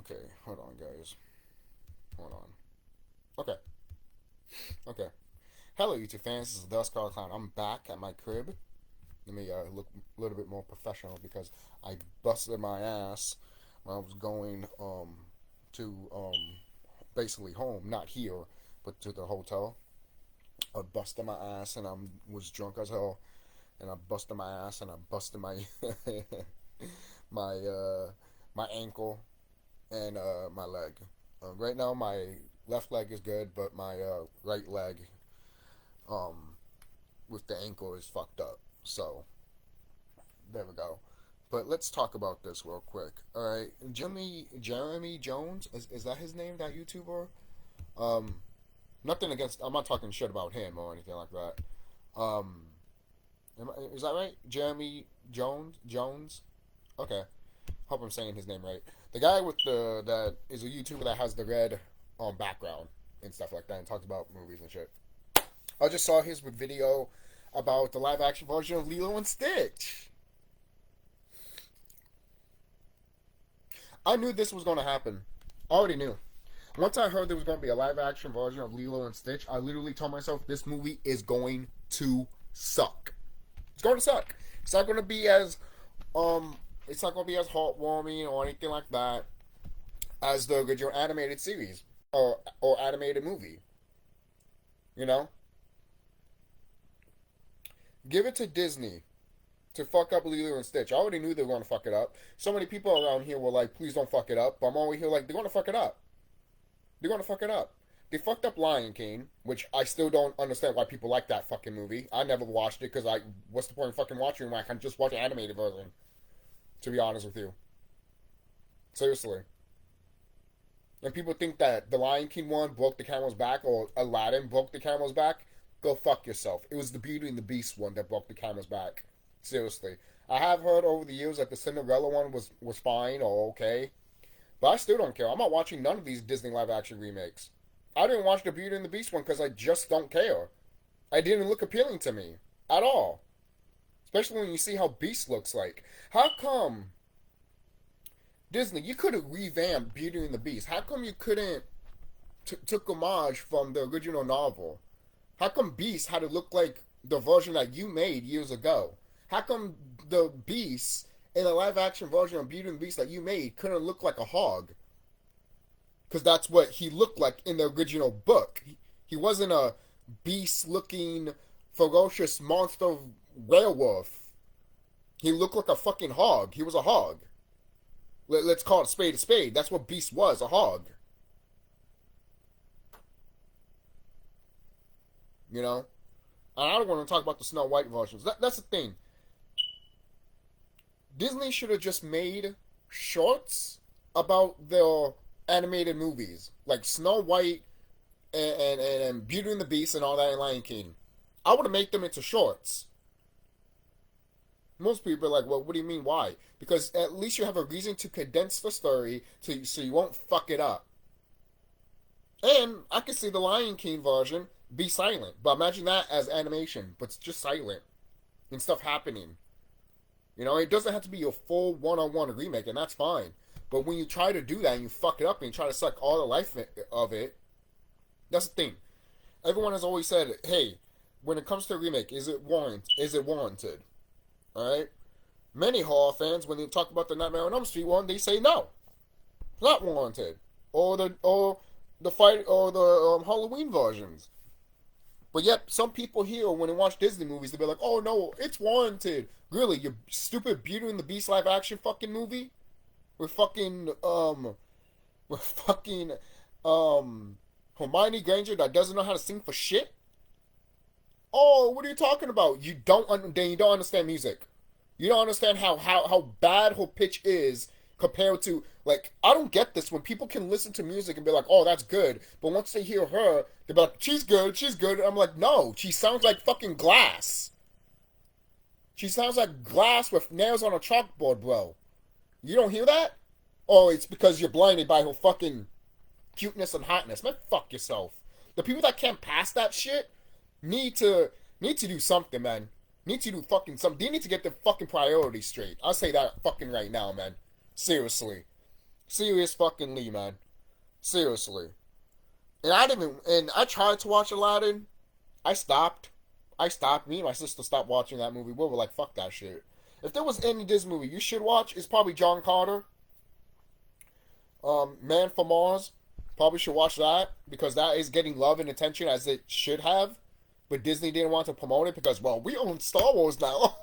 Okay, hold on, guys. Hold on. Okay, okay. Hello, YouTube fans. This is TheSkullKlown. I'm back at my crib. Let me look a little bit more professional because I busted my ass when I was going to basically home, not here, but to the hotel. I busted my ass and I was drunk as hell, and I busted my ass and I busted my my my ankle and my leg. Right now, my left leg is good, but my right leg, um, with the ankle is fucked up. So there we go. But let's talk about this real quick. All right, Jeremy Jones, is that his name? That YouTuber? Um, Nothing against. I'm not talking shit about him or anything like that. Um, is that right? Jeremy Jones. Okay. Hope I'm saying his name right. The guy with the that is a YouTuber that has the red background and stuff like that and talks about movies and shit. I just saw his video about the live action version of Lilo and Stitch. I knew this was going to happen. I already knew. Once I heard there was going to be a live action version of Lilo and Stitch, I literally told myself this movie is going to suck. It's going to suck. It's not going to be as it's not going to be as heartwarming or anything like that as the original animated series or animated movie. You know? Give it to Disney to fuck up Lilo and Stitch. I already knew they were going to fuck it up. So many people around here were like, please don't fuck it up. But I'm over here like, they're going to fuck it up. They're going to fuck it up. They fucked up Lion King, which I still don't understand why people like that fucking movie. I never watched it because what's the point of fucking watching it when I can just watch the animated version? To be honest with you. Seriously. And people think that the Lion King one broke the camel's back or Aladdin broke the camel's back. Go fuck yourself. It was the Beauty and the Beast one that broke the camel's back. Seriously. I have heard over the years that the Cinderella one was fine or okay. But I still don't care. I'm not watching none of these Disney live action remakes. I didn't watch the Beauty and the Beast one because I just don't care. It didn't look appealing to me. At all. Especially when you see how Beast looks like. How come Disney, you could have revamped Beauty and the Beast. How come you couldn't took homage from the original novel? How come Beast had to look like the version that you made years ago? How come the Beast in the live action version of Beauty and the Beast that you made couldn't look like a hog? Because that's what he looked like in the original book. He wasn't a beast-looking, ferocious monster werewolf. He looked like a fucking hog. He was a hog. Let's call it spade a spade. That's what Beast was, a hog. You know? And I don't want to talk about the Snow White versions. That's the thing. Disney should have just made shorts about their animated movies. Like Snow White and Beauty and the Beast and all that in Lion King. I would have made them into shorts. Most people are like, well, what do you mean, why? Because at least you have a reason to condense the story so you won't fuck it up. And I can see the Lion King version be silent. But imagine that as animation, but it's just silent. And stuff happening. You know, it doesn't have to be a full one-on-one remake, and that's fine. But when you try to do that and you fuck it up and you try to suck all the life of it, that's the thing. Everyone has always said, hey, when it comes to a remake, is it warranted? Alright? Many horror fans, when they talk about the Nightmare on Elm Street one, they say no. It's not warranted. Or the Halloween versions. But yet, some people here, when they watch Disney movies, they'll be like, oh no, it's warranted. Really, your stupid Beauty and the Beast live action fucking movie? With fucking Hermione Granger that doesn't know how to sing for shit? Oh, what are you talking about? You don't understand music. You don't understand how bad her pitch is compared to, like, I don't get this when people can listen to music and be like, oh, that's good. But once they hear her, they're like, she's good. And I'm like, no, she sounds like fucking glass. She sounds like glass with nails on a chalkboard, bro. You don't hear that? Oh, it's because you're blinded by her fucking cuteness and hotness. Man, fuck yourself. The people that can't pass that shit need to do something, man. Need to do fucking something. They need to get their fucking priorities straight. I'll say that fucking right now, man. Seriously. Serious fucking Lee, man. Seriously. And I tried to watch Aladdin. I stopped. I stopped. Me and my sister stopped watching that movie. We were like, fuck that shit. If there was any Disney movie you should watch, it's probably John Carter. Man from Mars. Probably should watch that because that is getting love and attention as it should have. But Disney didn't want to promote it because, well, we own Star Wars now.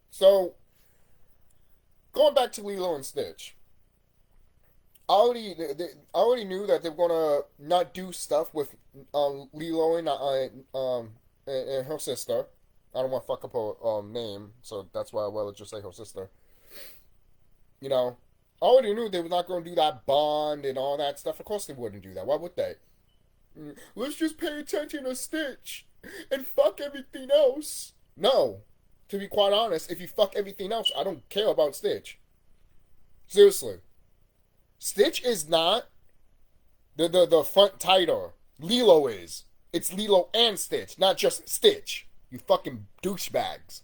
So, going back to Lilo and Stitch, I already knew that they were gonna not do stuff with Lilo and her sister. I don't want to fuck up her name, so that's why I will just say her sister. You know, I already knew they were not going to do that bond and all that stuff. Of course they wouldn't do that. Why would they? Let's just pay attention to Stitch and fuck everything else. No. To be quite honest, if you fuck everything else, I don't care about Stitch. Seriously. Stitch is not the front title. Lilo is. It's Lilo and Stitch, not just Stitch. You fucking douchebags.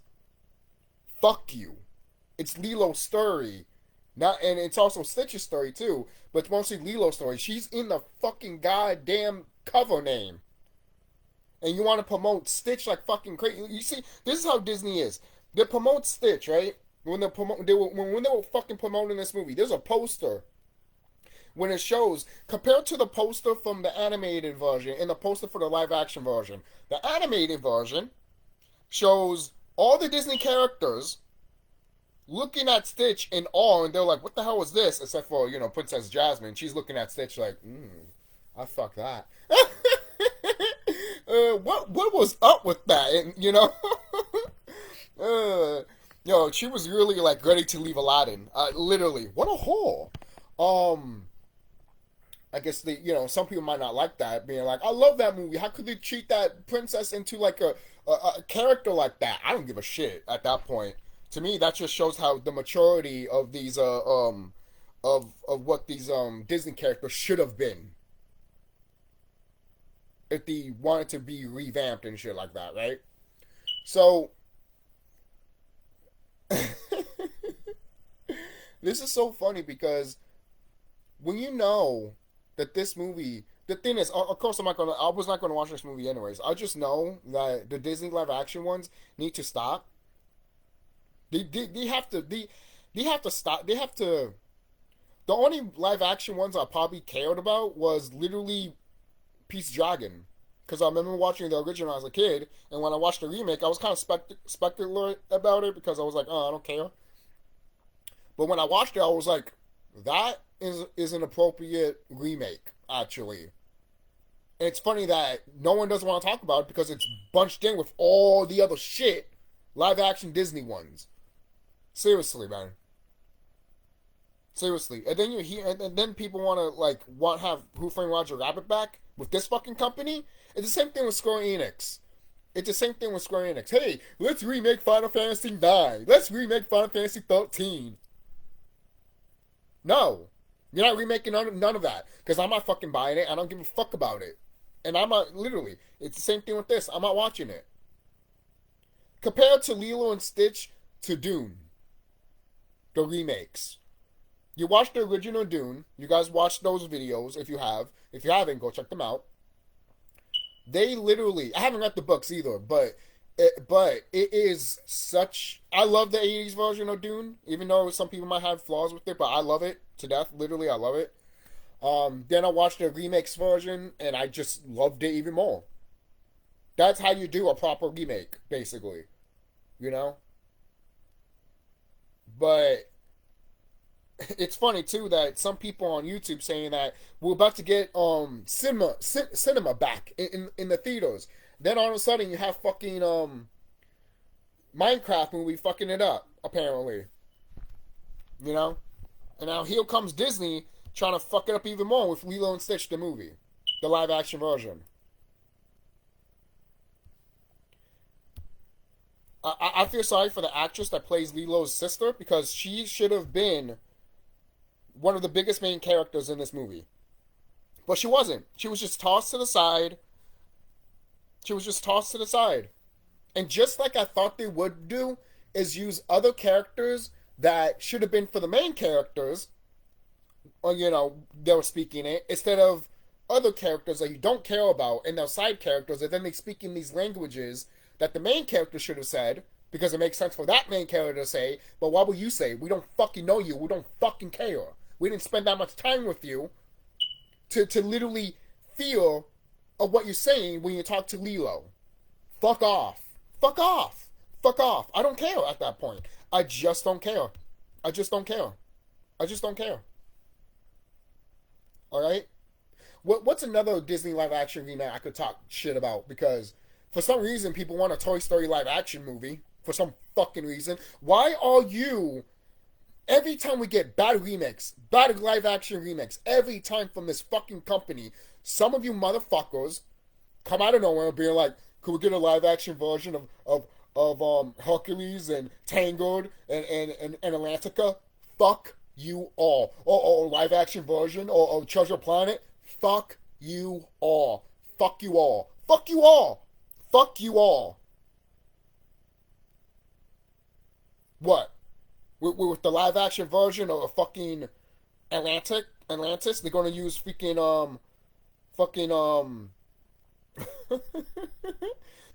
Fuck you. It's Lilo's story. Not, and it's also Stitch's story too, but it's mostly Lilo's story. She's in the fucking goddamn cover name. And you want to promote Stitch like fucking crazy. You see, this is how Disney is. They promote Stitch, right? When they were fucking promoting this movie, there's a poster when it shows, compared to the poster from the animated version and the poster for the live action version. The animated version shows all the Disney characters looking at Stitch in awe, and they're like, what the hell was this? Except for, Princess Jasmine. She's looking at Stitch like, I fuck that. What was up with that? And, she was really, like, ready to leave Aladdin. Literally. What a whore. I guess some people might not like that, being like, I love that movie. How could they treat that princess into like a character like that? I don't give a shit at that point. To me, that just shows how the maturity of these of what these Disney characters should have been if they wanted to be revamped and shit like that, right? So this is so funny because when you know that this movie, the thing is, of course, I was not gonna watch this movie anyways. I just know that the Disney live action ones need to stop. They have to stop. They have to. The only live action ones I probably cared about was literally Pete's Dragon, because I remember watching the original as a kid, and when I watched the remake, I was kind of spectacular about it because I was like, oh, I don't care. But when I watched it, I was like, that is an appropriate remake, actually. And it's funny that no one doesn't want to talk about it because it's bunched in with all the other shit live action Disney ones. Seriously, man. Seriously. And then and then people want to have Who Framed Roger Rabbit back with this fucking company. It's the same thing with Square Enix. It's the same thing with Square Enix. Hey, let's remake Final Fantasy 9. Let's remake Final Fantasy 13. No. You're not remaking none of that. Because I'm not fucking buying it. I don't give a fuck about it. And I'm not, literally, it's the same thing with this. I'm not watching it. Compared to Lilo and Stitch to Dune. The remakes. You watched the original Dune. You guys watched those videos if you have. If you haven't, go check them out. They literally, I haven't read the books either, but it is such, I love the 80s version of Dune, even though some people might have flaws with it, but I love it to death. Literally, I love it. Then I watched the remakes version, and I just loved it even more. That's how you do a proper remake, basically. But it's funny too that some people on YouTube saying that we're about to get cinema back in the theaters. Then all of a sudden you have fucking Minecraft movie fucking it up, apparently. And now here comes Disney trying to fuck it up even more with Lilo and Stitch the movie, the live action version. I feel sorry for the actress that plays Lilo's sister because she should have been one of the biggest main characters in this movie. But she wasn't. She was just tossed to the side. And just like I thought they would do, is use other characters that should have been for the main characters, or they were speaking it, instead of other characters that you don't care about and they're side characters, and then they speak in these languages that the main character should have said because it makes sense for that main character to say. But what will you say? We don't fucking know you. We don't fucking care. We didn't spend that much time with you to literally feel of what you're saying when you talk to Lilo. Fuck off. Fuck off. Fuck off. I don't care at that point. I just don't care. I just don't care. I just don't care. Alright? What's another Disney live action remake I could talk shit about? Because for some reason people want a Toy Story live action movie. For some fucking reason. Why are you... Every time we get bad remakes, bad live action remakes, every time from this fucking company, some of you motherfuckers come out of nowhere and be like, could we get a live action version of Hercules and Tangled and Atlantica? Fuck you all. Or live action version or Treasure Planet? Fuck you all. Fuck you all. Fuck you all. Fuck you all. What? With the live action version of fucking Atlantis, they're gonna use freaking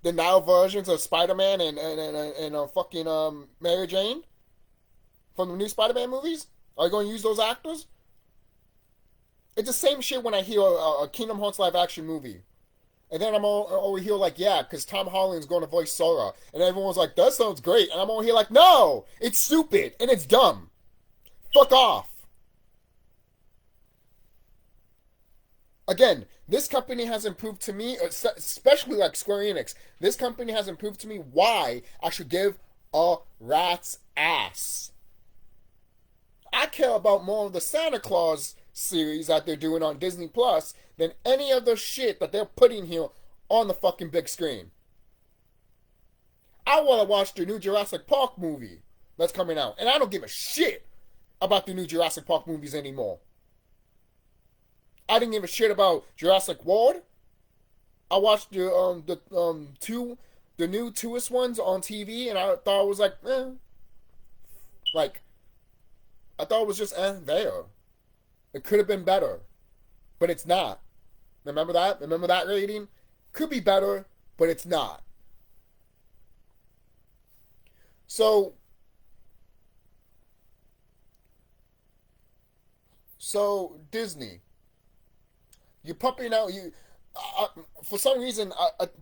the now versions of Spider-Man and fucking Mary Jane from the new Spider-Man movies. Are you gonna use those actors? It's the same shit when I hear a Kingdom Hearts live action movie. And then I'm all over here like, yeah, because Tom Holland's going to voice Sora. And everyone's like, that sounds great. And I'm over here like, no, it's stupid and it's dumb. Fuck off. Again, this company hasn't proved to me, especially like Square Enix, this company hasn't proved to me why I should give a rat's ass. I care about more of the Santa Claus series that they're doing on Disney Plus than any other shit that they're putting here on the fucking big screen. I want to watch the new Jurassic Park movie that's coming out, and I don't give a shit about the new Jurassic Park movies anymore. I didn't give a shit about Jurassic World. I watched the new newest ones on TV, and I thought it was like, I thought it was just there. It could have been better, but it's not. Remember that? Remember that rating? Could be better, but it's not. So Disney, you're pumping out for some reason.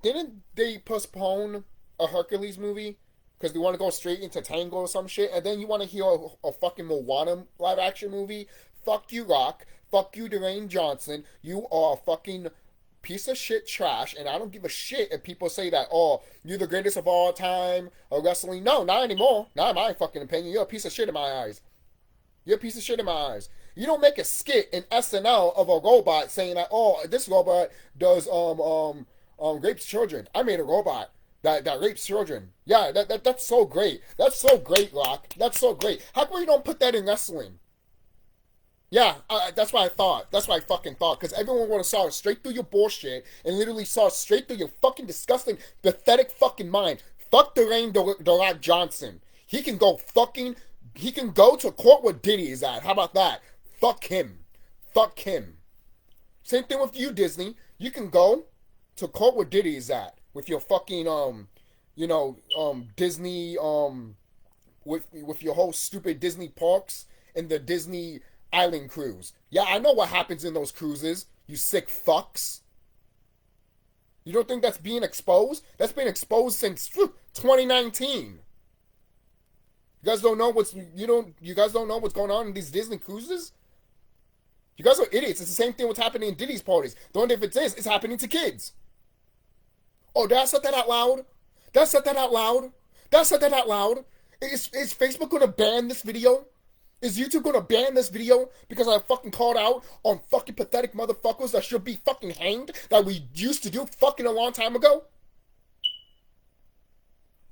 Didn't they postpone a Hercules movie because they want to go straight into Tango or some shit? And then you want to hear a fucking Moana live action movie? Fuck you, Rock. Fuck you, Dwayne Johnson. You are a fucking piece of shit trash, and I don't give a shit if people say that, oh, you're the greatest of all time of wrestling. No, not anymore. Not in my fucking opinion. You're a piece of shit in my eyes. You're a piece of shit in my eyes. You don't make a skit in SNL of a robot saying that, oh, this robot does rapes children. I made a robot that rapes children. Yeah, that's so great. That's so great, Rock. That's so great. How come you don't put that in wrestling? Yeah, that's what I thought. That's what I fucking thought. Because everyone would have saw it straight through your bullshit and literally saw it straight through your fucking disgusting, pathetic fucking mind. Fuck Dwayne The Rock Johnson. He can go to court where Diddy is at. How about that? Fuck him. Fuck him. Same thing with you, Disney. You can go to court where Diddy is at with your fucking Disney with your whole stupid Disney parks and the Disney Island cruise. Yeah, I know what happens in those cruises, you sick fucks. You don't think that's being exposed? That's been exposed since 2019. You guys don't know what's going on in these Disney cruises? You guys are idiots. It's the same thing what's happening in Diddy's parties. The only difference is it's happening to kids. Oh, did I say that out loud? Did I say that out loud? Did I say that out loud? Is Facebook gonna ban this video? Is YouTube gonna ban this video because I fucking called out on fucking pathetic motherfuckers that should be fucking hanged that we used to do fucking a long time ago?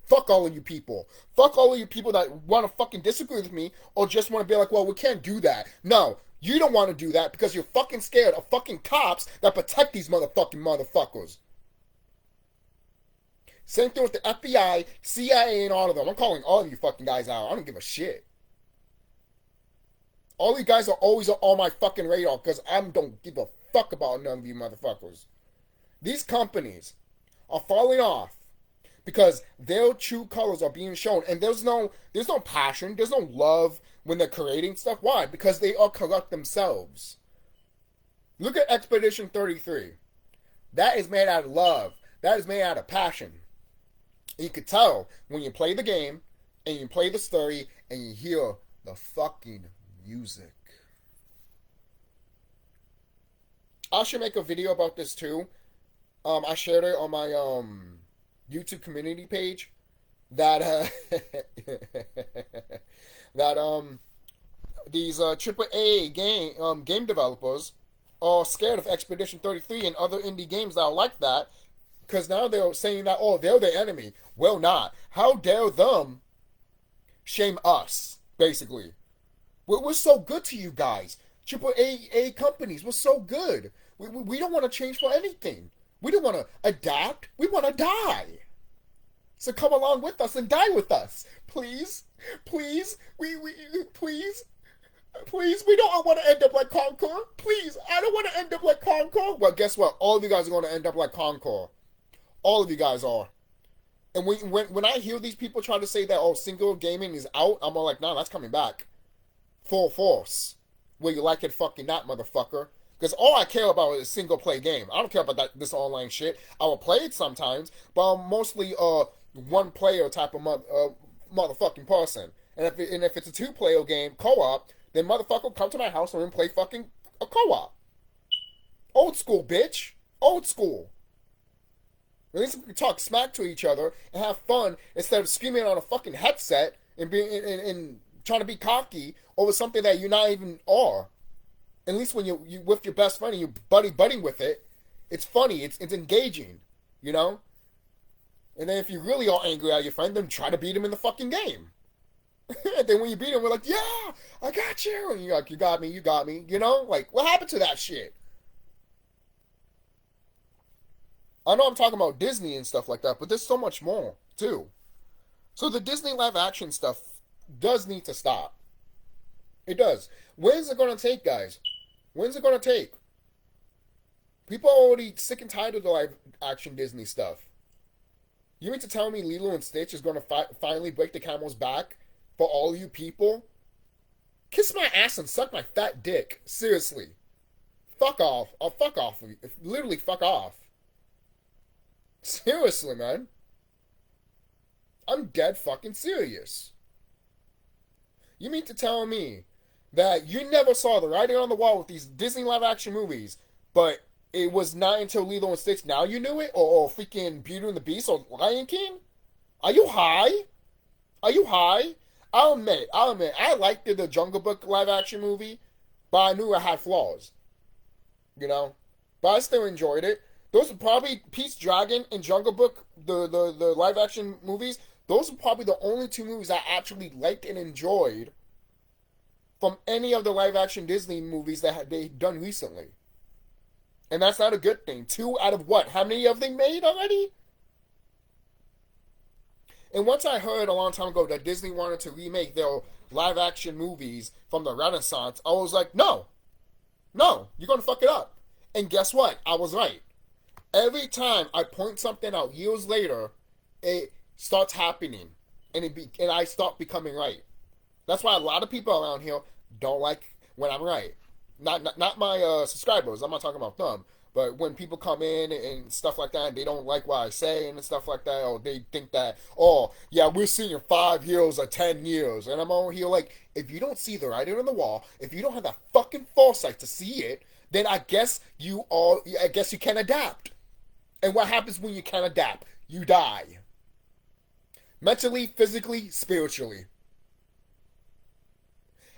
Fuck all of you people. Fuck all of you people that want to fucking disagree with me or just want to be like, well, we can't do that. No, you don't want to do that because you're fucking scared of fucking cops that protect these motherfuckers. Same thing with the FBI, CIA, and all of them. I'm calling all of you fucking guys out. I don't give a shit. All you guys are always on my fucking radar because I don't give a fuck about none of you motherfuckers. These companies are falling off because their true colors are being shown, and there's no passion, there's no love when they're creating stuff. Why? Because they are corrupt themselves. Look at Expedition 33. That is made out of love. That is made out of passion. You could tell when you play the game and you play the story and you hear the fucking music. I should make a video about this too. I shared it on my YouTube community page. That these AAA game developers are scared of Expedition 33 and other indie games that are like that, because now they're saying that, oh, they're the enemy. Well, not. How dare them shame us, basically. We're so good to you guys. AAA companies, we're so good. We don't want to change for anything. We don't want to adapt. We want to die. So come along with us and die with us. Please. Please. Please. Please. We don't want to end up like Concord. Please. I don't want to end up like Concord. Well, guess what? All of you guys are going to end up like Concord. All of you guys are. And when I hear these people try to say that, oh, single gaming is out, I'm all like, nah, that's coming back. Full force. Will you like it fucking not, motherfucker? Because all I care about is single play game. I don't care about this online shit. I will play it sometimes, but I'm mostly one player type of motherfucking person. And if it's a 2-player game, co-op, then motherfucker come to my house and play fucking a co-op. Old school, bitch. Old school. At least we can talk smack to each other and have fun instead of screaming on a fucking headset and being and trying to be cocky over something that you're not even are. At least when you with your best friend and you buddy with it, it's funny, it's engaging, you know? And then if you really are angry at your friend, then try to beat him in the fucking game. And then when you beat him, we're like, yeah, I got you. And you're like, you got me, you know? Like, what happened to that shit? I know I'm talking about Disney and stuff like that, but there's so much more, too. So the Disney live action stuff does need to stop. It does. When's it going to take, guys? When's it going to take? People are already sick and tired of the live action Disney stuff. You mean to tell me Lilo and Stitch is going to finally break the camel's back for all you people? Kiss my ass and suck my fat dick. Seriously. Fuck off. Oh, fuck off. Literally fuck off. Seriously, man. I'm dead fucking serious. You mean to tell me that you never saw the writing on the wall with these Disney live action movies, but it was not until Lilo and Stitch now you knew it? Or freaking Beauty and the Beast or Lion King? Are you high? Are you high? I'll admit, I liked the Jungle Book live action movie, but I knew it had flaws. You know? But I still enjoyed it. Those are probably Pete's Dragon and Jungle Book, the live action movies. Those are probably the only 2 movies I actually liked and enjoyed from any of the live action Disney movies that they've done recently. And that's not a good thing. 2 out of what? How many have they made already? And once I heard a long time ago that Disney wanted to remake their live action movies from the Renaissance, I was like, no, you're going to fuck it up. And guess what? I was right. Every time I point something out years later, it starts happening. And I start becoming right. That's why a lot of people around here don't like when I'm right. Not my subscribers. I'm not talking about them. But when people come in and stuff like that, and they don't like what I say and stuff like that, or they think that, oh, yeah, we're seeing 5 years or 10 years. And I'm over here like, if you don't see the writing on the wall, if you don't have that fucking foresight to see it, then I guess you can adapt. And what happens when you can't adapt? You die. Mentally, physically, spiritually.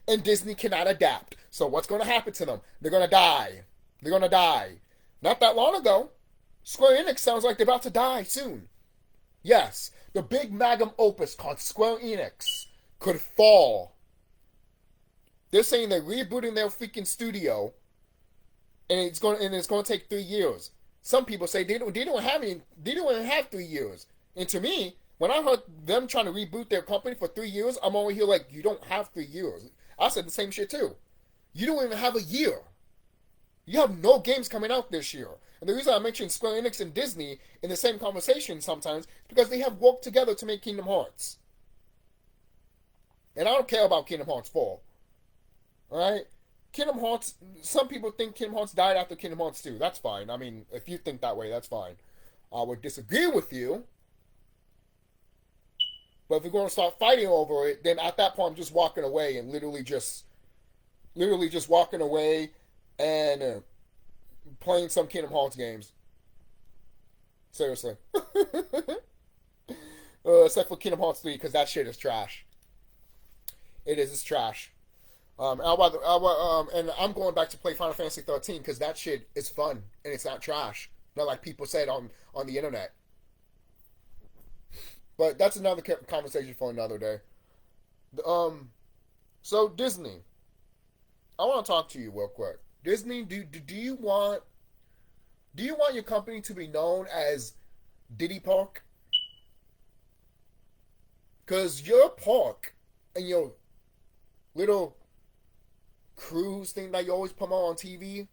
And Disney cannot adapt. So what's going to happen to them? They're going to die. They're going to die. Not that long ago, Square Enix sounds like they're about to die soon. Yes, the big magnum opus called Square Enix could fall. They're saying they're rebooting their freaking studio, and it's going to take 3 years. Some people say they don't have 3 years. And to me, when I heard them trying to reboot their company for 3 years, I'm over here like, you don't have 3 years. I said the same shit too. You don't even have a year. You have no games coming out this year. And the reason I mentioned Square Enix and Disney in the same conversation sometimes is because they have worked together to make Kingdom Hearts. And I don't care about Kingdom Hearts 4. Alright? Kingdom Hearts, some people think Kingdom Hearts died after Kingdom Hearts 2. That's fine. I mean, if you think that way, that's fine. I would disagree with you. But if we're going to start fighting over it, then at that point I'm just walking away and literally just walking away and playing some Kingdom Hearts games. Seriously. Except for Kingdom Hearts 3, because that shit is trash. It is, it's trash. And I'm going back to play Final Fantasy 13 because that shit is fun and it's not trash. Not like people said on the internet. But that's another conversation for another day. So Disney, I want to talk to you real quick. Disney, do you want your company to be known as Diddy Park? Because your park and your little cruise thing that you always promote on TV,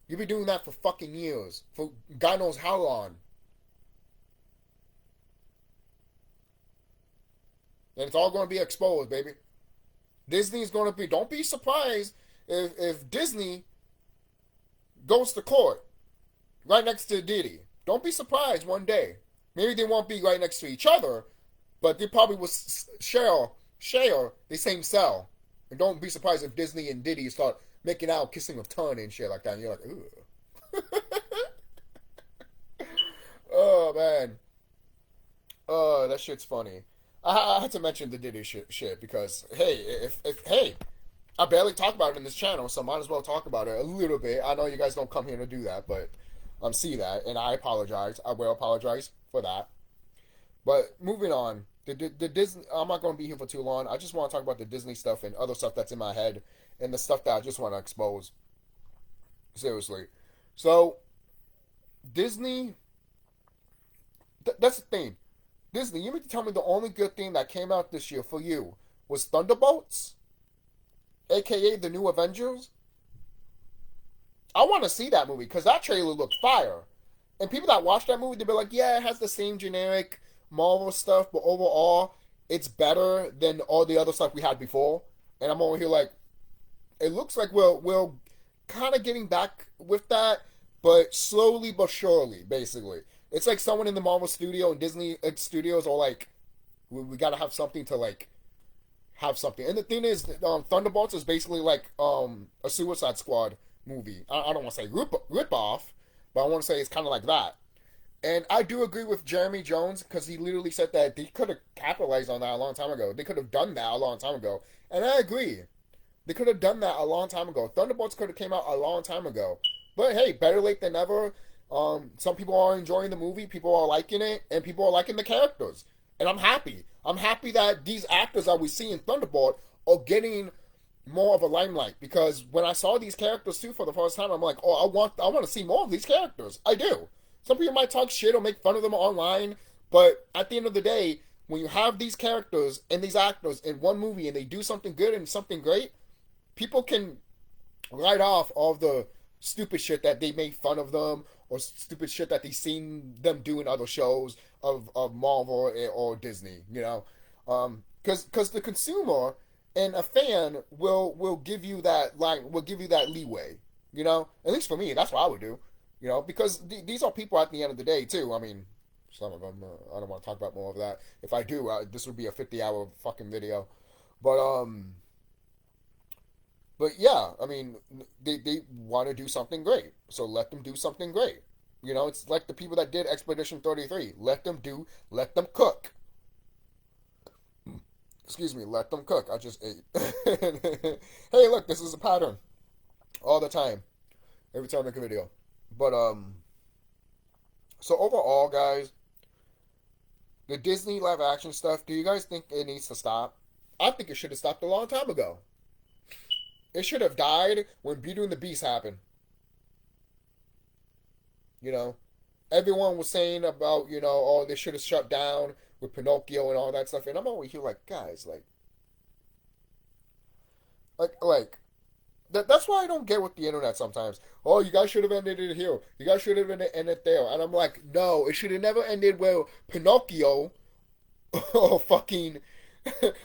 you've been doing that for fucking years. For God knows how long. And it's all going to be exposed, baby. Disney's going to be... Don't be surprised if Disney goes to court right next to Diddy. Don't be surprised one day. Maybe they won't be right next to each other, but they probably will share the same cell. And don't be surprised if Disney and Diddy start making out, kissing of tongue and shit like that. And you're like, ooh. Oh, man. Oh, that shit's funny. I had to mention the Diddy shit because, hey, hey, I barely talk about it in this channel, so I might as well talk about it a little bit. I know you guys don't come here to do that, but see that, and I apologize. I will apologize for that. But moving on, the Disney. I'm not going to be here for too long. I just want to talk about the Disney stuff and other stuff that's in my head and the stuff that I just want to expose. Seriously. So, Disney. That's the thing. Disney, you mean to tell me the only good thing that came out this year for you was Thunderbolts? AKA the new Avengers? I want to see that movie because that trailer looked fire. And people that watch that movie, they'll be like, yeah, it has the same generic Marvel stuff, but overall, it's better than all the other stuff we had before. And I'm over here like, it looks like we're kind of getting back with that, but slowly but surely, basically. It's like someone in the Marvel studio and Disney studios are like, we gotta have something to like, have something. And the thing is, Thunderbolts is basically like a Suicide Squad movie. I don't want to say rip off, but I want to say it's kind of like that. And I do agree with Jeremy Jones because he literally said that they could have capitalized on that a long time ago. They could have done that a long time ago. And I agree. They could have done that a long time ago. Thunderbolts could have came out a long time ago. But hey, better late than never. Some people are enjoying the movie, people are liking it, and people are liking the characters. And I'm happy. I'm happy that these actors that we see in Thunderbolt are getting more of a limelight. Because when I saw these characters too for the first time, I'm like, oh, I want to see more of these characters. I do. Some people might talk shit or make fun of them online, but at the end of the day, when you have these characters and these actors in one movie and they do something good and something great, people can write off all the stupid shit that they made fun of them or stupid shit that they seen them do in other shows of Marvel or Disney, you know? Because the consumer and a fan will give you that leeway, you know? At least for me, that's what I would do, you know? Because these are people at the end of the day, too. I mean, some of them, I don't want to talk about more of that. If I do, this would be a 50-hour fucking video. But yeah, I mean, they want to do something great. So let them do something great. You know, it's like the people that did Expedition 33. Let them cook. Excuse me, let them cook. I just ate. Hey, look, this is a pattern. All the time. Every time I make a video. But, so overall, guys, the Disney live action stuff, do you guys think it needs to stop? I think it should have stopped a long time ago. It should have died when Beauty and the Beast happened. You know? everyone was saying about, oh, they should have shut down with Pinocchio and all that stuff. And I'm over here like, guys, like that's why I don't get with the internet sometimes. Oh, you guys should have ended it here. You guys should have ended it there. And I'm like, no, it should have never ended where Pinocchio or fucking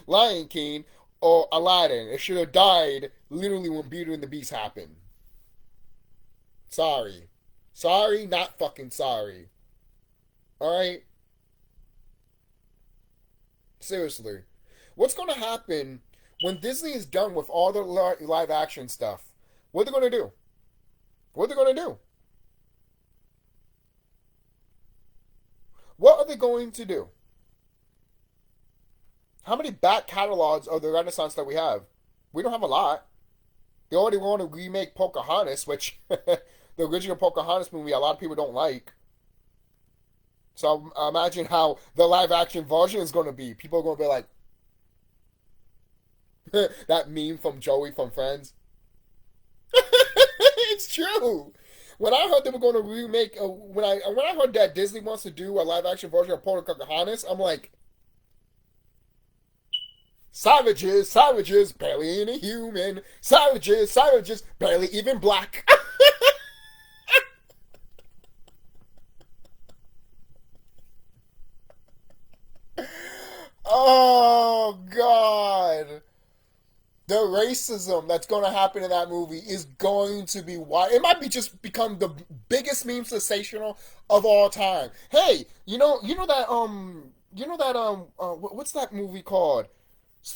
Lion King or Aladdin. It should have died literally when Beauty and the Beast happened. Sorry. Sorry, not fucking sorry. Alright? Seriously. What's gonna happen when Disney is done with all the live action stuff? What are they gonna do? What are they gonna do? What are they going to do? How many back catalogs of the Renaissance that we have? We don't have a lot. They already want to remake Pocahontas, which the original Pocahontas movie a lot of people don't like. So imagine how the live action version is going to be. People are going to be like, that meme from Joey from Friends. It's true. When I heard they were going to remake, when I heard that Disney wants to do a live action version of Pocahontas, I'm like, savages, savages, barely any human. Savages, savages, barely even black. Oh, God. The racism that's going to happen in that movie is going to be wild. It might be just become the biggest meme sensational of all time. Hey, what's that movie called?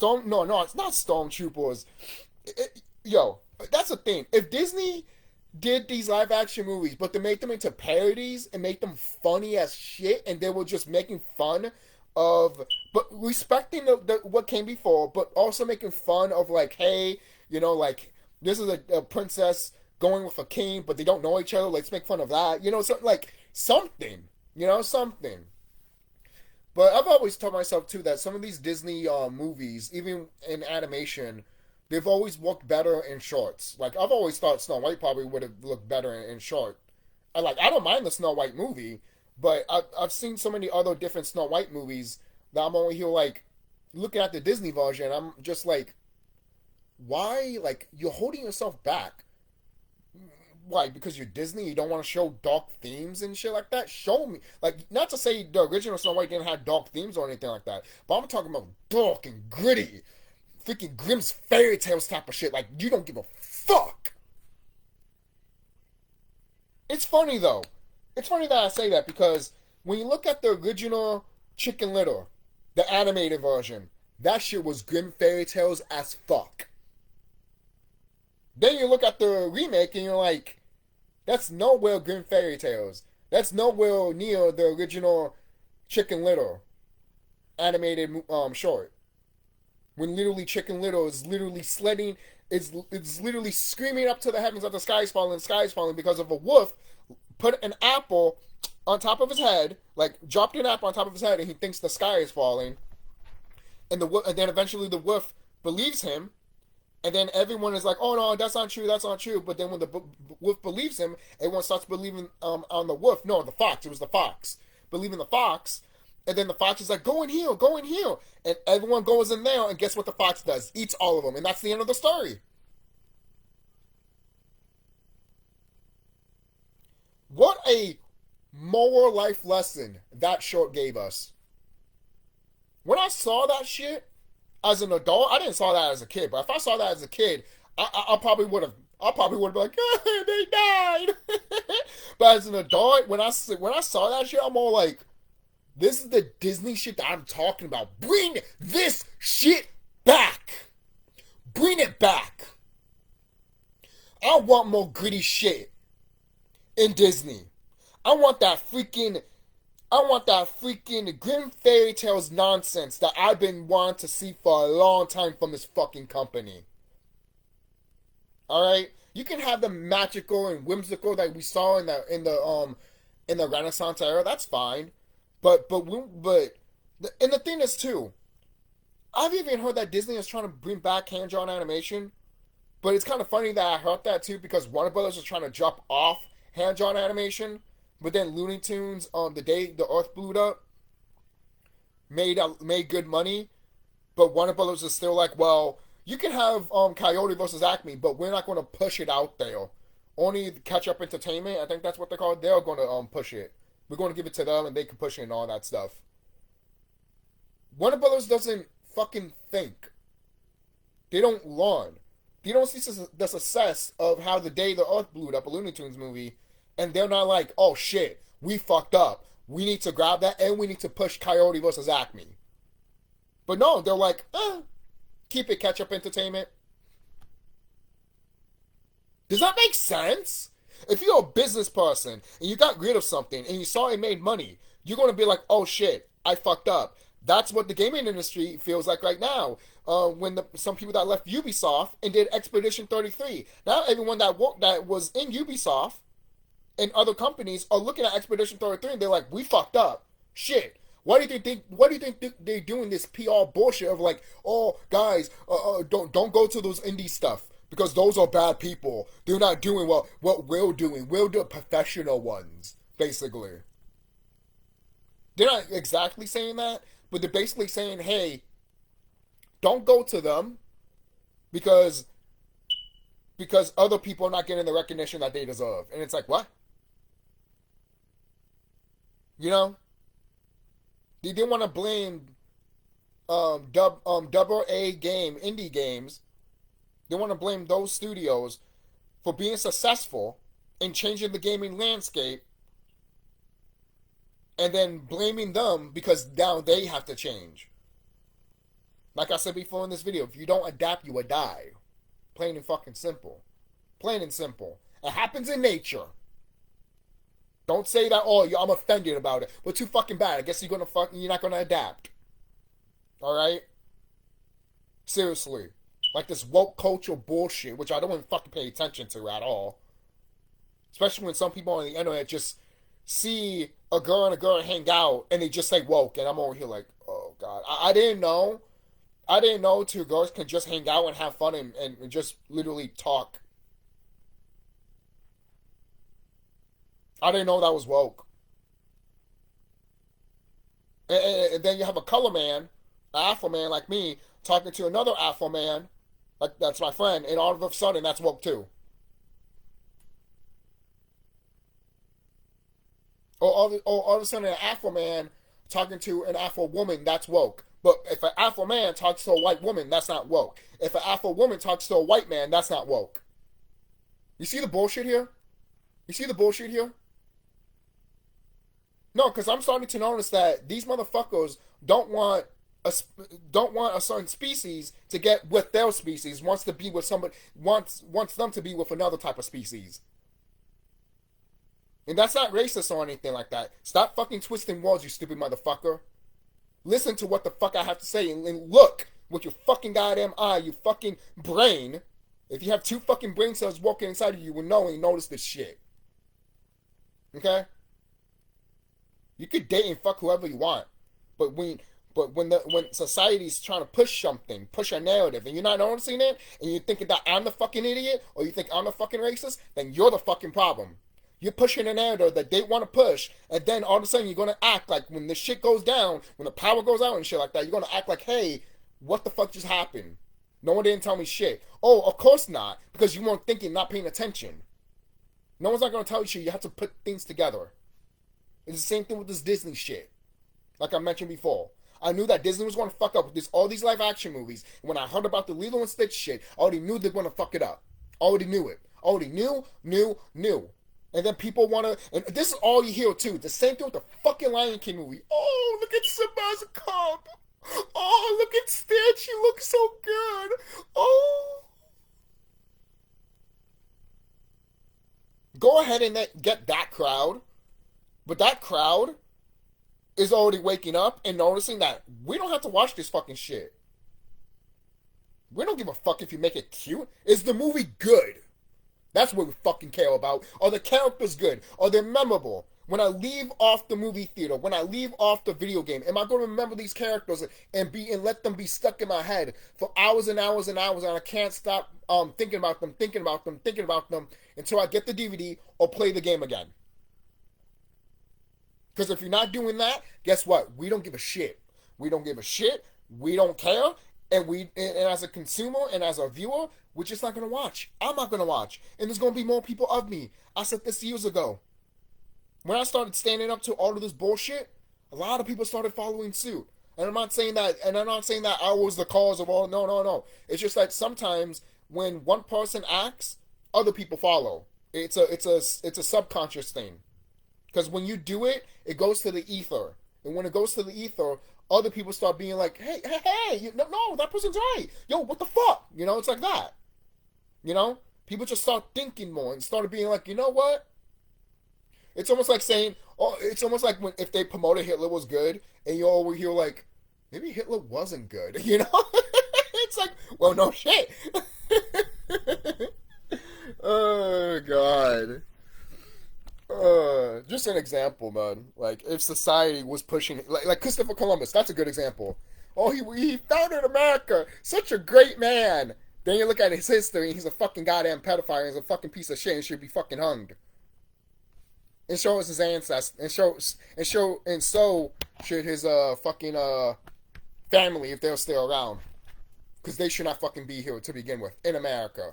No, it's not Stormtroopers. Yo, that's the thing. If Disney did these live action movies, but they make them into parodies and make them funny as shit, and they were just making fun of, but respecting the what came before, but also making fun of like, hey, like this is a princess going with a king, but they don't know each other. Let's make fun of that, so like something, something. But I've always told myself too that some of these Disney movies, even in animation, they've always looked better in shorts. Like I've always thought Snow White probably would have looked better in short. I don't mind the Snow White movie, but I've seen so many other different Snow White movies that I'm only here like looking at the Disney version. I'm just like, why? Like you're holding yourself back. Why? Because you're Disney, you don't want to show dark themes and shit like that? Show me. Like, not to say the original Snow White didn't have dark themes or anything like that, but I'm talking about dark and gritty. Freaking Grimm's fairy tales type of shit. Like, you don't give a fuck. It's funny, though. It's funny that I say that because when you look at the original Chicken Little, the animated version, that shit was Grimm fairy tales as fuck. Then you look at the remake and you're like, that's nowhere Grimm fairy tales. That's nowhere near the original Chicken Little animated short. When literally Chicken Little is literally sledding, it's literally screaming up to the heavens that the sky is falling because of a wolf put an apple on top of his head, like dropped an apple on top of his head, and he thinks the sky is falling. And then eventually the wolf believes him. And then everyone is like, oh no, that's not true, that's not true. But then when the wolf believes him, everyone starts believing on the wolf. No, the fox. It was the fox. Believing the fox. And then the fox is like, go in here, go in here. And everyone goes in there, and guess what the fox does? Eats all of them. And that's the end of the story. What a moral life lesson that short gave us. When I saw that shit, as an adult, I didn't saw that as a kid, but if I saw that as a kid, I probably would have been like, oh, they died. But as an adult, when I saw that shit, I'm all like, this is the Disney shit that I'm talking about. Bring this shit back. Bring it back. I want more gritty shit in Disney. I want that freaking Grimm fairy tales nonsense that I've been wanting to see for a long time from this fucking company. Alright? You can have the magical and whimsical that we saw in the Renaissance era, that's fine. And the thing is too, I've even heard that Disney is trying to bring back hand-drawn animation, but it's kind of funny that I heard that too because Warner Brothers is trying to drop off hand-drawn animation. But then Looney Tunes, the day the Earth blew up, made good money. But Warner Brothers is still like, well, you can have Coyote versus Acme, but we're not going to push it out there. Only Catch Up Entertainment, I think that's what they're called. They're going to push it. We're going to give it to them, and they can push it and all that stuff. Warner Brothers doesn't fucking think. They don't learn. They don't see the success of how the day the Earth blew up, a Looney Tunes movie, and they're not like, oh shit, we fucked up. We need to grab that, and we need to push Coyote versus Acme. But no, they're like, keep it Catch Up Entertainment. Does that make sense? If you're a business person and you got rid of something and you saw it made money, you're going to be like, oh shit, I fucked up. That's what the gaming industry feels like right now. When some people that left Ubisoft and did Expedition 33. Now everyone that was in Ubisoft and other companies are looking at Expedition 33 and they're like, we fucked up. Shit. What do you think they're doing this PR bullshit of like, oh guys, don't go to those indie stuff because those are bad people. They're not doing what we're doing. We're the professional ones, basically. They're not exactly saying that, but they're basically saying, hey, don't go to them because other people are not getting the recognition that they deserve. And it's like, what? You know? They didn't want to blame double A game, indie games. They want to blame those studios for being successful in changing the gaming landscape and then blaming them because now they have to change. Like I said before in this video, if you don't adapt, you will die. Plain and fucking simple. Plain and simple. It happens in nature. Don't say that, oh, I'm offended about it. We're too fucking bad. I guess you're not gonna adapt. Alright? Seriously. Like this woke culture bullshit, which I don't even fucking pay attention to at all. Especially when some people on the internet just see a girl and a girl hang out and they just say woke, and I'm over here like, oh god. I didn't know. I didn't know two girls can just hang out and have fun and just literally talk. I didn't know that was woke. And then you have a color man, an Afro man like me, talking to another Afro man, like that's my friend, and all of a sudden that's woke too. Or all of a sudden an Afro man talking to an Afro woman, that's woke. But if an Afro man talks to a white woman, that's not woke. If an Afro woman talks to a white man, that's not woke. You see the bullshit here? You see the bullshit here? No, because I'm starting to notice that these motherfuckers don't want a certain species to get with their species. Wants to be with somebody. Wants them to be with another type of species. And that's not racist or anything like that. Stop fucking twisting words, you stupid motherfucker. Listen to what the fuck I have to say and look with your fucking goddamn eye, you fucking brain. If you have two fucking brain cells walking inside of you, you will know and notice this shit. Okay? You could date and fuck whoever you want, but when society's trying to push something, push a narrative, and you're not noticing it, and you're thinking that I'm the fucking idiot, or you think I'm the fucking racist, then you're the fucking problem. You're pushing a narrative that they want to push, and then all of a sudden you're gonna act like when the shit goes down, when the power goes out and shit like that, you're gonna act like, hey, what the fuck just happened? No one didn't tell me shit. Oh, of course not, because you weren't thinking, not paying attention. No one's not gonna tell you shit. You have to put things together. It's the same thing with this Disney shit. Like I mentioned before. I knew that Disney was going to fuck up with all these live action movies. And when I heard about the Lilo and Stitch shit, I already knew they were going to fuck it up. Already knew it. Already knew. And then people want to... And this is all you hear too. The same thing with the fucking Lion King movie. Oh, look at Simba as a cub. Oh, look at Stitch. He looks so good. Oh. Go ahead and get that crowd. But that crowd is already waking up and noticing that we don't have to watch this fucking shit. We don't give a fuck if you make it cute. Is the movie good? That's what we fucking care about. Are the characters good? Are they memorable? When I leave off the movie theater, when I leave off the video game, am I going to remember these characters and let them be stuck in my head for hours and hours and hours, and I can't stop thinking about them until I get the DVD or play the game again? Because if you're not doing that, guess what? We don't give a shit. We don't give a shit. We don't care. And as a consumer and as a viewer, we're just not gonna watch. I'm not gonna watch. And there's gonna be more people of me. I said this years ago. When I started standing up to all of this bullshit, a lot of people started following suit. And I'm not saying that I was the cause of all. No, no, no. It's just that sometimes when one person acts, other people follow. It's a subconscious thing. Because when you do it, it goes to the ether. And when it goes to the ether, other people start being like, hey, no, that person's right. Yo, what the fuck? You know, it's like that. You know? People just start thinking more and started being like, you know what? It's almost like saying, it's almost like if they promoted Hitler was good, and you over here like, maybe Hitler wasn't good, you know? It's like, well, no shit. Oh, God. Just an example, man. Like, if society was pushing, like Christopher Columbus, that's a good example. Oh, he founded America. Such a great man. Then you look at his history, and he's a fucking goddamn pedophile, and he's a fucking piece of shit, and should be fucking hung. And so is his ancestors, and so should his fucking family if they're still around, because they should not fucking be here to begin with in America,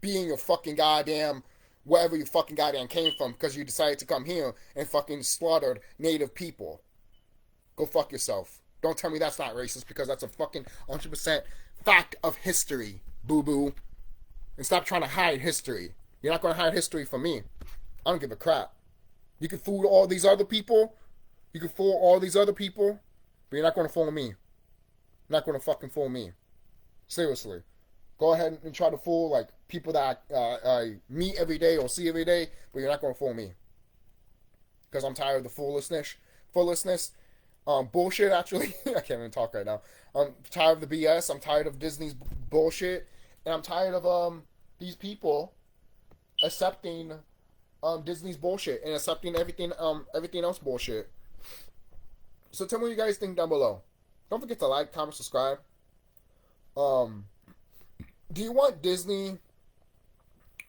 being a fucking goddamn wherever you fucking goddamn came from, because you decided to come here and fucking slaughtered native people. Go fuck yourself. Don't tell me that's not racist, because that's a fucking 100% fact of history, boo boo. And stop trying to hide history. You're not gonna hide history from me. I don't give a crap. You can fool all these other people. You can fool all these other people. But you're not going to fool me. You're not going to fucking fool me. Seriously. Go ahead and try to fool like people that I meet every day or see every day. But you're not going to fool me. Because I'm tired of the foolishness. Bullshit, actually. I can't even talk right now. I'm tired of the BS. I'm tired of Disney's bullshit. And I'm tired of these people accepting Disney's bullshit and accepting everything else bullshit. So tell me what you guys think down below. Don't forget to like, comment, subscribe. Do you want Disney?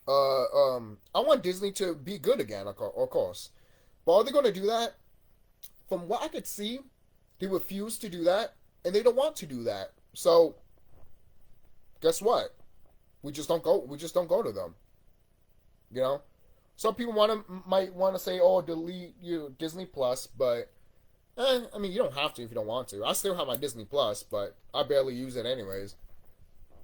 I want Disney to be good again, of course. But are they going to do that? From what I could see, they refuse to do that, and they don't want to do that. So, guess what? We just don't go. We just don't go to them. You know. Some people might want to say, "Oh, delete your Disney Plus," but I mean, you don't have to if you don't want to. I still have my Disney Plus, but I barely use it anyways.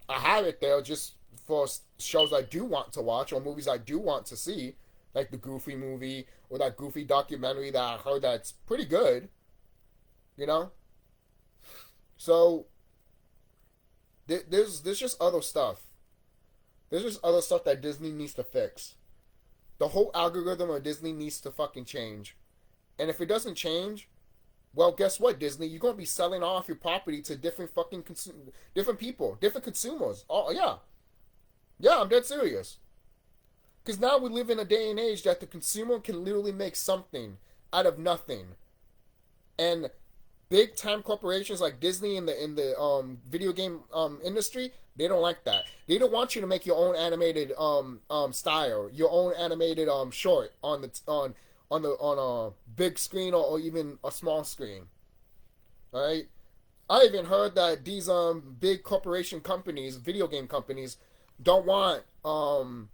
I have it there just for shows I do want to watch or movies I do want to see, like the Goofy movie or that Goofy documentary that I heard that's pretty good. You know. So there's just other stuff. There's just other stuff that Disney needs to fix. The whole algorithm of Disney needs to fucking change. And if it doesn't change, well, guess what, Disney? You're going to be selling off your property to different fucking different people, different consumers. Oh, yeah. Yeah, I'm dead serious. Because now we live in a day and age that the consumer can literally make something out of nothing. And big time corporations like Disney in the video game industry, they don't like that. They don't want you to make your own animated style, your own animated short on a big screen or even a small screen. All right. I even heard that these big corporation companies, video game companies, don't want an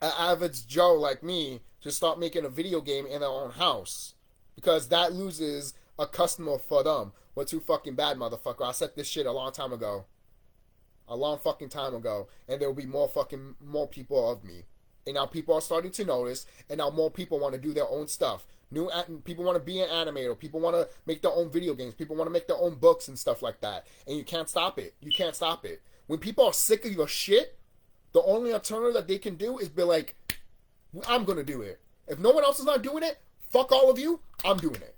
average Joe like me to start making a video game in their own house, because that loses a customer for them. We're too fucking bad, motherfucker. I said this shit a long time ago. A long fucking time ago. And there will be more people of me. And now people are starting to notice. And now more people want to do their own stuff. People want to be an animator. People want to make their own video games. People want to make their own books and stuff like that. And you can't stop it. You can't stop it. When people are sick of your shit, the only alternative that they can do is be like, I'm going to do it. If no one else is not doing it, fuck all of you, I'm doing it.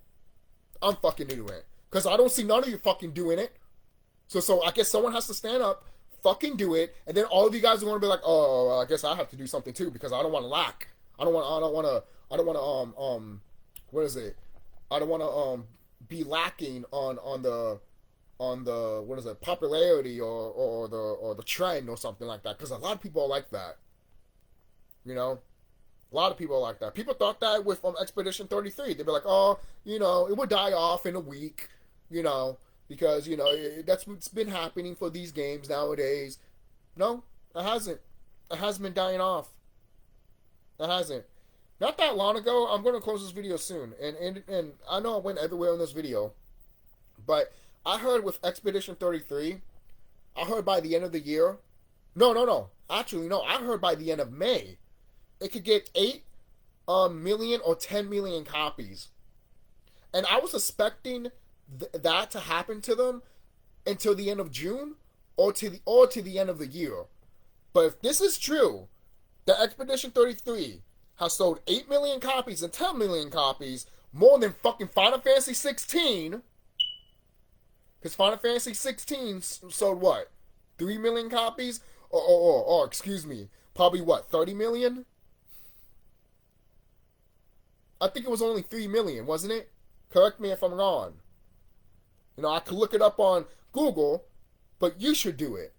I'm fucking doing it. Because I don't see none of you fucking doing it. So I guess someone has to stand up, fucking do it, and then all of you guys are going to be like, oh, I guess I have to do something too, because I don't want to lack. I don't want to what is it? I don't want to be lacking on the what is it, popularity or the trend or something like that, because a lot of people are like that. You know? A lot of people are like that. People thought that with Expedition 33. They'd be like, oh, it would die off in a week, because, that's what's been happening for these games nowadays. No, it hasn't. It hasn't been dying off. It hasn't. Not that long ago, I'm going to close this video soon. And I know I went everywhere in this video. But I heard with Expedition 33, I heard by the end of the year. No. Actually, no. I heard by the end of May, it could get 8 million or 10 million copies. And I was expecting that to happen to them until the end of June or to the end of the year. But if this is true, the Expedition 33 has sold 8 million copies and 10 million copies, more than fucking Final Fantasy 16. Because Final Fantasy 16 sold what? 3 million copies? Or excuse me, probably what, 30 million? I think it was only 3 million, wasn't it? Correct me if I'm wrong. I could look it up on Google, but you should do it.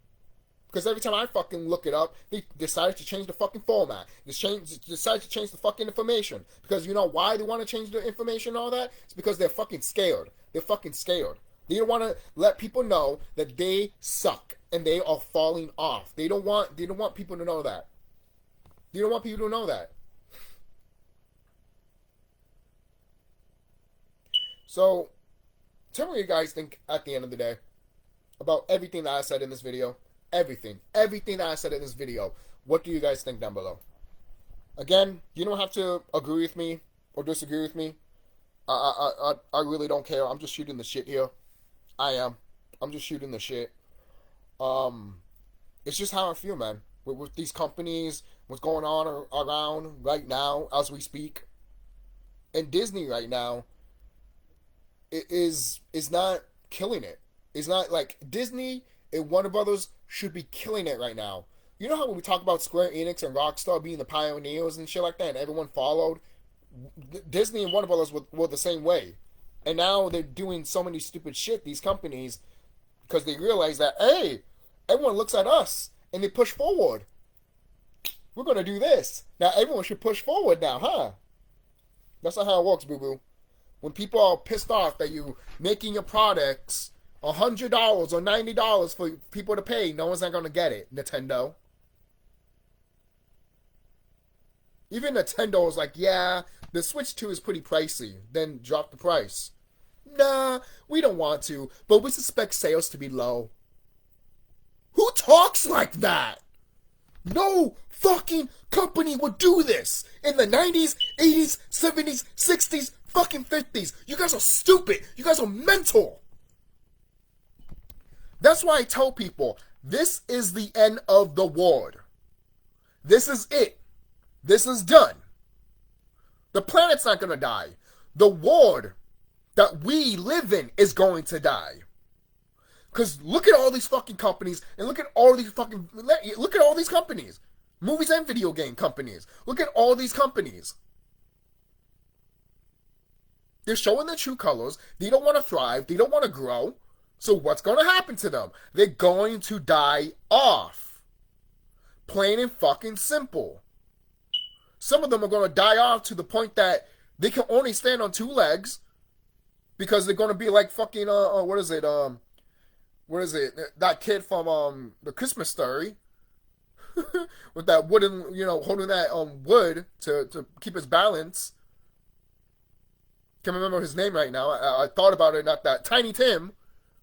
Because every time I fucking look it up, they decided to change the fucking format. They decided to change the fucking information. Because you know why they want to change the information and all that? It's because they're fucking scared. They're fucking scared. They don't want to let people know that they suck and they are falling off. They don't want people to know that. They don't want people to know that. So, tell me what you guys think at the end of the day about everything that I said in this video. Everything that I said in this video. What do you guys think down below? Again, you don't have to agree with me or disagree with me. I really don't care. I'm just shooting the shit here. I am. I'm just shooting the shit. It's just how I feel, man. With these companies, what's going on around right now as we speak, and Disney right now is not killing it. It's not like Disney and Warner Brothers should be killing it right now. You know how when we talk about Square Enix and Rockstar being the pioneers and shit like that, and everyone followed? Disney and Warner Brothers were the same way. And now they're doing so many stupid shit, these companies, because they realize that, hey, everyone looks at us and they push forward. We're going to do this. Now everyone should push forward now, huh? That's not how it works, boo-boo. When people are pissed off that you're making your products $100 or $90 for people to pay, no one's not going to get it, Nintendo. Even Nintendo is like, yeah, the Switch 2 is pretty pricey. Then drop the price. Nah, we don't want to, but we suspect sales to be low. Who talks like that? No fucking company would do this in the 90s, 80s, 70s, 60s, fucking 50s. You guys are stupid. You guys are mental. That's why I tell people, this is the end of the world. This is it. This is done. The planet's not going to die. The world that we live in is going to die. Because look at all these fucking companies, and look at all these companies. Movies and video game companies. Look at all these companies. They're showing their true colors. They don't want to thrive. They don't want to grow. So what's going to happen to them? They're going to die off. Plain and fucking simple. Some of them are going to die off to the point that they can only stand on 2 legs because they're going to be like fucking, what is it? That kid from The Christmas Story with that wooden, holding that wood to keep his balance. Can't remember his name right now. I thought about it, not that. Tiny Tim.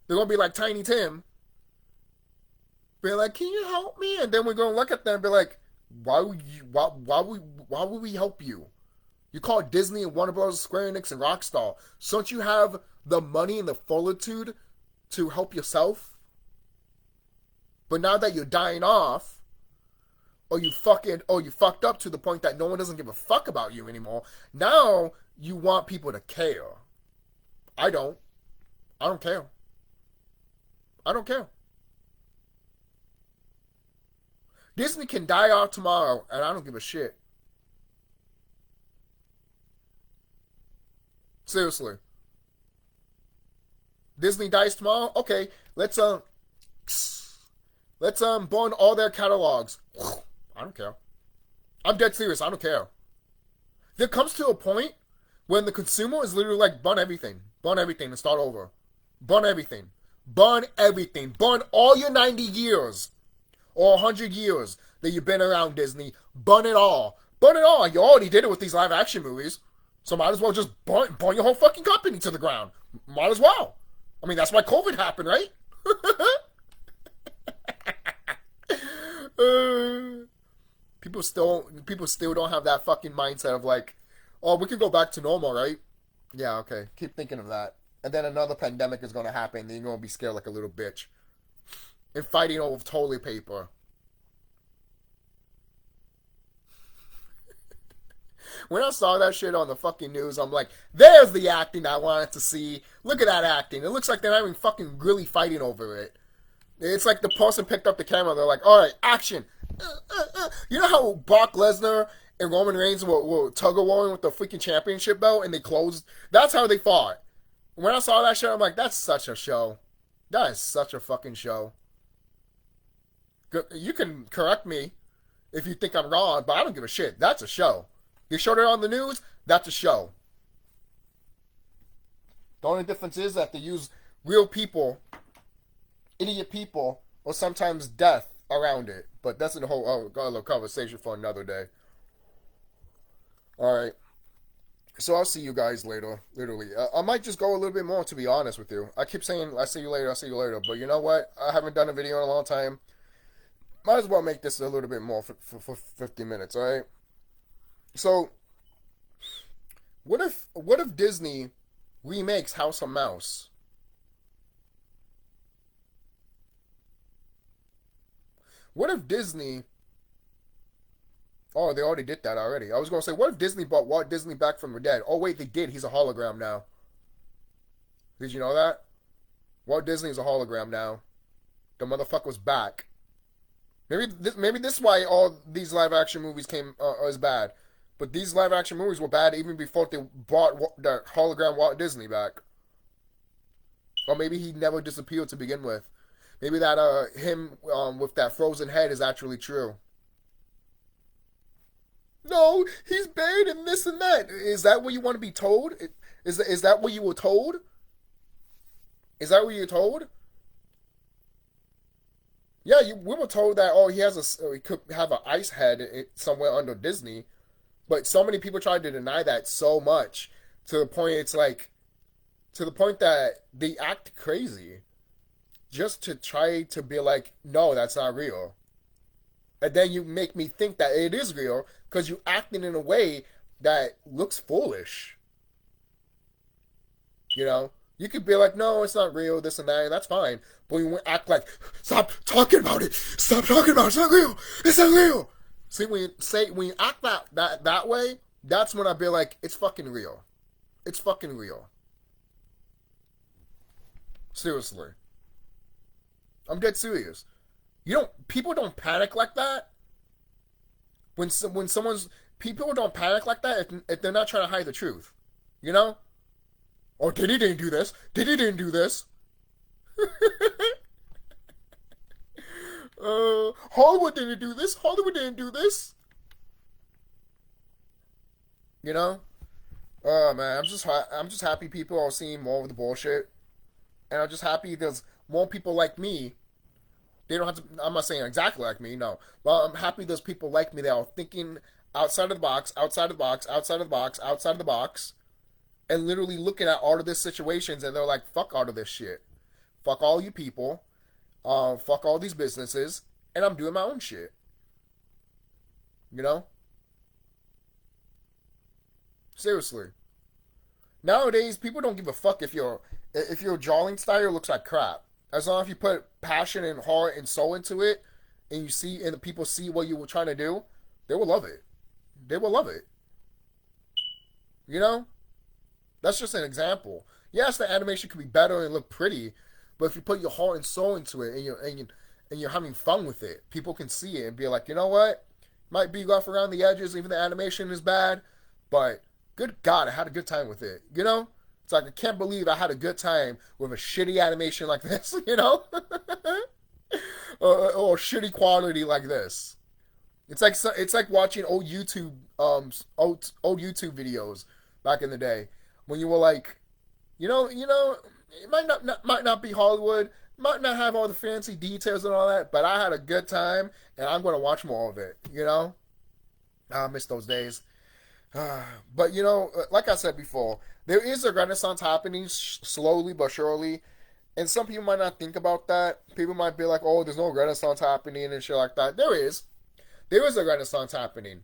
They're going to be like Tiny Tim. Be like, can you help me? And then we're going to look at them and be like, why would we help you? You call Disney and Warner Bros., Square Enix, and Rockstar. So don't you have the money and the fortitude to help yourself? But now that you're dying off, or you fucked up to the point that no one doesn't give a fuck about you anymore, now you want people to care. I don't care. I don't care. Disney can die off tomorrow, and I don't give a shit. Seriously. Disney dies tomorrow? Okay, let's burn all their catalogs. I don't care. I'm dead serious. I don't care. There comes to a point when the consumer is literally like, burn everything and start over. Burn everything. Burn everything. Burn all your 90 years or 100 years that you've been around Disney. Burn it all. Burn it all. You already did it with these live action movies. So might as well just burn your whole fucking company to the ground. Might as well. I mean, that's why COVID happened, right? People still don't have that fucking mindset of like, oh, we could go back to normal, right? Yeah, okay. Keep thinking of that. And then another pandemic is going to happen. Then you're going to be scared like a little bitch. And fighting over toilet paper. When I saw that shit on the fucking news, I'm like, there's the acting I wanted to see. Look at that acting. It looks like they're having fucking really fighting over it. It's like the person picked up the camera. They're like, all right, action. You know how Brock Lesnar and Roman Reigns were tug-of-warring with the freaking championship belt and they closed? That's how they fought. When I saw that shit, I'm like, that's such a show. That is such a fucking show. You can correct me if you think I'm wrong, but I don't give a shit. That's a show. They showed it on the news, that's a show. The only difference is that they use real people, idiot people, or sometimes death around it. But that's a whole other conversation for another day. Alright. So I'll see you guys later, literally. I might just go a little bit more, to be honest with you. I keep saying, I'll see you later. But you know what? I haven't done a video in a long time. Might as well make this a little bit more for 50 minutes, alright? So, what if Disney remakes House of Mouse? What if Disney... Oh, they already did that already. I was going to say, what if Disney brought Walt Disney back from the dead? Oh, wait, they did. He's a hologram now. Did you know that? Walt Disney is a hologram now. The motherfucker's back. Maybe this is why all these live-action movies is bad. But these live-action movies were bad even before they brought the hologram Walt Disney back. Or maybe he never disappeared to begin with. Maybe that him with that frozen head is actually true. No, he's buried in this and that. Is that what you want to be told? Is that what you were told? Is that what you're told? Yeah, we were told that he could have an ice head somewhere under Disney. But so many people tried to deny that so much to the point that they act crazy just to try to be like, no, that's not real. And then you make me think that it is real because you're acting in a way that looks foolish. You know? You could be like, no, it's not real, this and that, and that's fine. But you act like, stop talking about it. Stop talking about it. It's not real. It's not real. See, when you act that way, that's when I be like, it's fucking real. It's fucking real. Seriously. I'm dead serious. People don't panic like that. People don't panic like that if they're not trying to hide the truth. You know? Oh, Diddy didn't do this. Diddy didn't do this. Hollywood didn't do this. Hollywood didn't do this. You know? Oh man, I'm just happy people are seeing more of the bullshit, and I'm just happy there's more people like me. They don't have to. I'm not saying exactly like me, no. But I'm happy there's people like me that are thinking outside of the box, outside of the box, outside of the box, outside of the box, and literally looking at all of these situations, and they're like, "Fuck all of this shit. Fuck all you people. Fuck all these businesses, and I'm doing my own shit." You know? Seriously. Nowadays, people don't give a fuck if your drawing style looks like crap. As long as you put passion and heart and soul into it, and the people see what you were trying to do, they will love it. They will love it. You know? That's just an example. Yes, the animation could be better and look pretty, but if you put your heart and soul into it and you're having fun with it, people can see it and be like, you know what? Might be rough around the edges, even the animation is bad, but good God, I had a good time with it. You know? It's like, I can't believe I had a good time with a shitty animation like this, you know? or shitty quality like this. It's like watching old YouTube videos back in the day when you were like, it might not be Hollywood, might not have all the fancy details and all that, but I had a good time and I'm gonna watch more of it. I miss those days. But like I said before, there is a renaissance happening slowly but surely, and some people might not think about that. People might be like, "Oh, there's no renaissance happening and shit like that." There is a renaissance happening.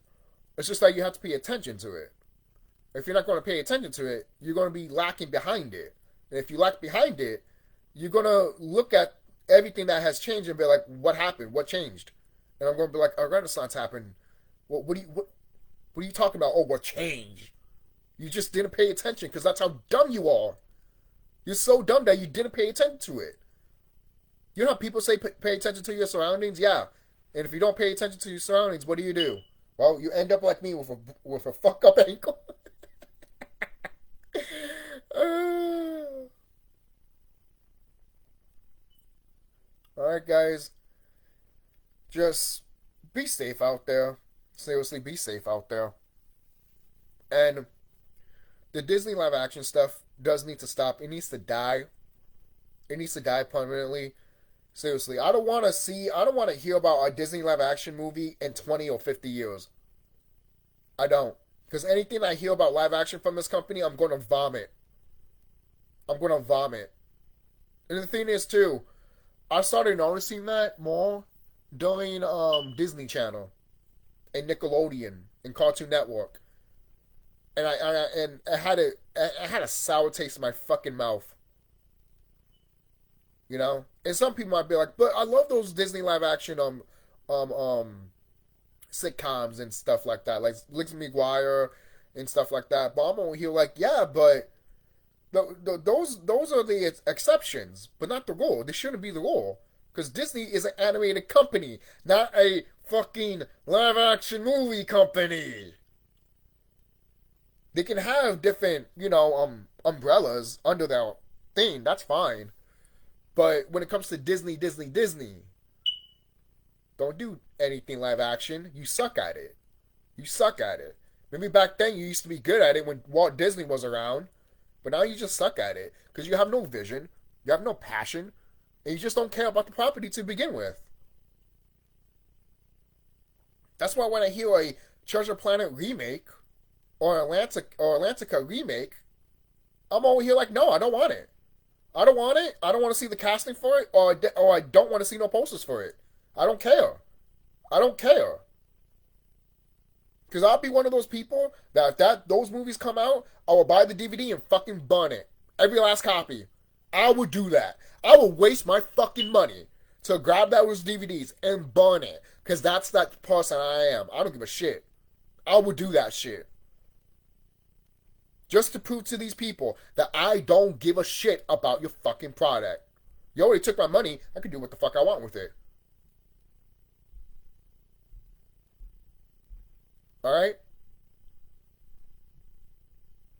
It's just that you have to pay attention to it. If you're not going to pay attention to it, you're going to be lacking behind it. And if you lack behind it, you're going to look at everything that has changed and be like, "What happened? What changed?" And I'm going to be like, "A renaissance happened." What are you talking about? Oh, what changed? You just didn't pay attention because that's how dumb you are. You're so dumb that you didn't pay attention to it. You know how people say pay attention to your surroundings? Yeah. And if you don't pay attention to your surroundings, what do? Well, you end up like me with a fuck up ankle. All right, guys. Just be safe out there. Seriously, be safe out there. And the Disney live action stuff does need to stop. It needs to die. It needs to die permanently. Seriously, I don't want to hear about a Disney live action movie in 20 or 50 years. I don't. Because anything I hear about live action from this company, I'm going to vomit. I'm going to vomit. And the thing is, too, I started noticing that more during Disney Channel and Nickelodeon and Cartoon Network. And I had a sour taste in my fucking mouth. And some people might be like, but I love those Disney live action sitcoms and stuff like that, like Lizzie McGuire and stuff like that. But I'm over here like, yeah, but those are the exceptions, but not the rule. They shouldn't be the rule because Disney is an animated company, not a fucking live action movie company. They can have different, umbrellas under their thing. That's fine. But when it comes to Disney, don't do anything live action. You suck at it. You suck at it. Maybe back then you used to be good at it when Walt Disney was around. But now you just suck at it. Because you have no vision. You have no passion. And you just don't care about the property to begin with. That's why when I hear a Treasure Planet remake or Atlantica remake, I'm over here like, no, I don't want it. I don't want it. I don't want to see the casting for it, or I don't want to see no posters for it. I don't care. I don't care. Because I'll be one of those people that if those movies come out, I will buy the DVD and fucking burn it. Every last copy. I would do that. I will waste my fucking money to grab those DVDs and burn it. Because that's that person I am. I don't give a shit. I would do that shit. Just to prove to these people that I don't give a shit about your fucking product. You already took my money. I can do what the fuck I want with it. Alright?